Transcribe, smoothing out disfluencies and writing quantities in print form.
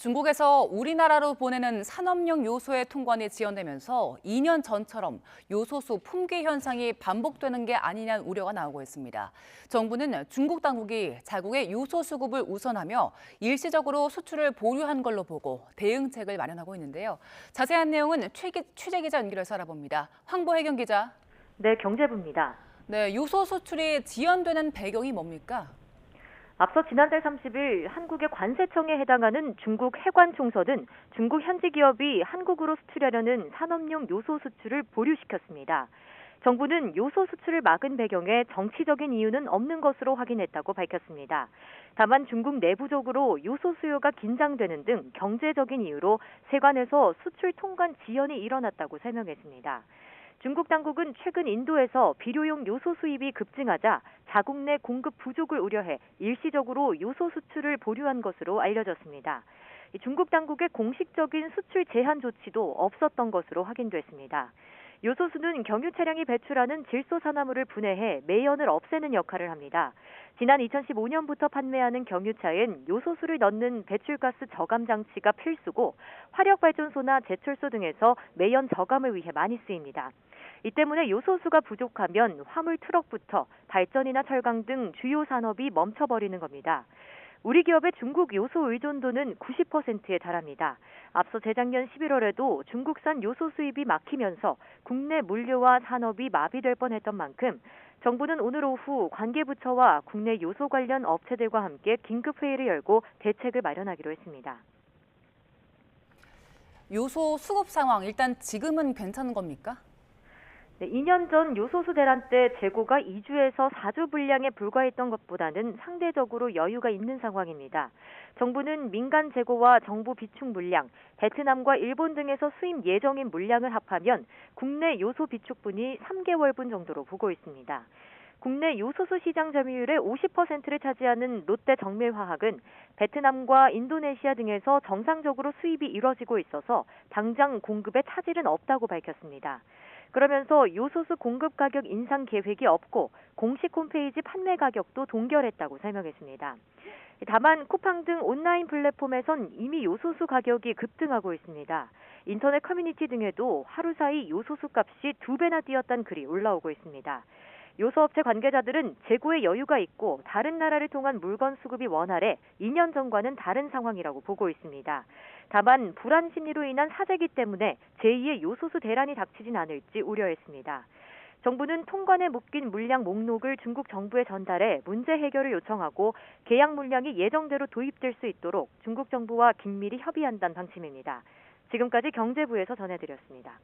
중국에서 우리나라로 보내는 산업용 요소의 통관이 지연되면서 2년 전처럼 요소수 품귀 현상이 반복되는 게 아니냐는 우려가 나오고 있습니다. 정부는 중국 당국이 자국의 요소 수급을 우선하며 일시적으로 수출을 보류한 걸로 보고 대응책을 마련하고 있는데요. 자세한 내용은 취재 기자 연결해서 알아봅니다. 황보혜경 기자. 네, 경제부입니다. 네, 요소 수출이 지연되는 배경이 뭡니까? 앞서 지난달 30일 한국의 관세청에 해당하는 중국 해관총서는 중국 현지 기업이 한국으로 수출하려는 산업용 요소 수출을 보류시켰습니다. 정부는 요소 수출을 막은 배경에 정치적인 이유는 없는 것으로 확인했다고 밝혔습니다. 다만 중국 내부적으로 요소 수요가 긴장되는 등 경제적인 이유로 세관에서 수출 통관 지연이 일어났다고 설명했습니다. 중국 당국은 최근 인도에서 비료용 요소 수입이 급증하자 자국 내 공급 부족을 우려해 일시적으로 요소 수출을 보류한 것으로 알려졌습니다. 중국 당국의 공식적인 수출 제한 조치도 없었던 것으로 확인됐습니다. 요소수는 경유 차량이 배출하는 질소산화물을 분해해 매연을 없애는 역할을 합니다. 지난 2015년부터 판매하는 경유차엔 요소수를 넣는 배출가스 저감 장치가 필수고 화력발전소나 제철소 등에서 매연 저감을 위해 많이 쓰입니다. 이 때문에 요소수가 부족하면 화물 트럭부터 발전이나 철강 등 주요 산업이 멈춰버리는 겁니다. 우리 기업의 중국 요소 의존도는 90%에 달합니다. 앞서 재작년 11월에도 중국산 요소 수입이 막히면서 국내 물류와 산업이 마비될 뻔했던 만큼 정부는 오늘 오후 관계부처와 국내 요소 관련 업체들과 함께 긴급회의를 열고 대책을 마련하기로 했습니다. 요소 수급 상황, 일단 지금은 괜찮은 겁니까? 네, 2년 전 요소수 대란 때 재고가 2주에서 4주 분량에 불과했던 것보다는 상대적으로 여유가 있는 상황입니다. 정부는 민간 재고와 정부 비축 물량, 베트남과 일본 등에서 수입 예정인 물량을 합하면 국내 요소 비축분이 3개월분 정도로 보고 있습니다. 국내 요소수 시장 점유율의 50%를 차지하는 롯데정밀화학은 베트남과 인도네시아 등에서 정상적으로 수입이 이뤄지고 있어서 당장 공급에 차질은 없다고 밝혔습니다. 그러면서 요소수 공급 가격 인상 계획이 없고 공식 홈페이지 판매 가격도 동결했다고 설명했습니다. 다만 쿠팡 등 온라인 플랫폼에선 이미 요소수 가격이 급등하고 있습니다. 인터넷 커뮤니티 등에도 하루 사이 요소수 값이 2배나 뛰었다는 글이 올라오고 있습니다. 요소업체 관계자들은 재고에 여유가 있고 다른 나라를 통한 물건 수급이 원활해 2년 전과는 다른 상황이라고 보고 있습니다. 다만 불안 심리로 인한 사재기 때문에 제2의 요소수 대란이 닥치진 않을지 우려했습니다. 정부는 통관에 묶인 물량 목록을 중국 정부에 전달해 문제 해결을 요청하고 계약 물량이 예정대로 도입될 수 있도록 중국 정부와 긴밀히 협의한다는 방침입니다. 지금까지 경제부에서 전해드렸습니다.